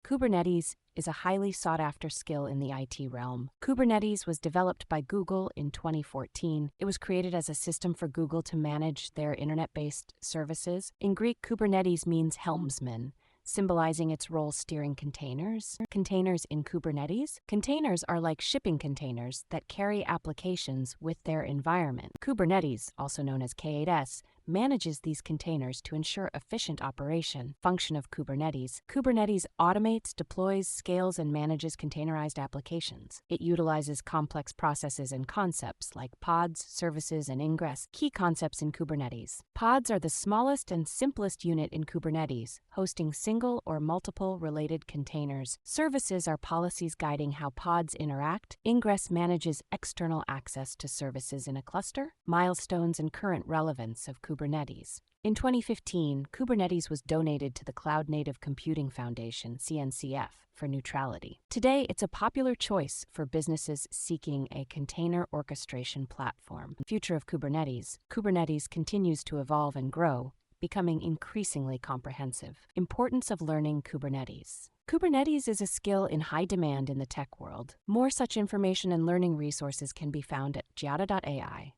Kubernetes is a highly sought-after skill in the IT realm. Kubernetes was developed by Google in 2014. It was created as a system for Google to manage their internet-based services. In Greek, Kubernetes means helmsman, symbolizing its role steering containers. Containers in Kubernetes? Containers are like shipping containers that carry applications with their environment. Kubernetes, also known as K8s, manages these containers to ensure efficient operation. Function of Kubernetes. Kubernetes automates, deploys, scales, and manages containerized applications. It utilizes complex processes and concepts like pods, services, and ingress. Key concepts in Kubernetes. Pods are the smallest and simplest unit in Kubernetes, hosting single or multiple related containers. Services are policies guiding how pods interact. Ingress manages external access to services in a cluster. Milestones and current relevance of Kubernetes. In 2015, Kubernetes was donated to the Cloud Native Computing Foundation, CNCF, for neutrality. Today, it's a popular choice for businesses seeking a container orchestration platform. Future of Kubernetes. Kubernetes continues to evolve and grow, becoming increasingly comprehensive. Importance of learning Kubernetes. Kubernetes is a skill in high demand in the tech world. More such information and learning resources can be found at GyataAI.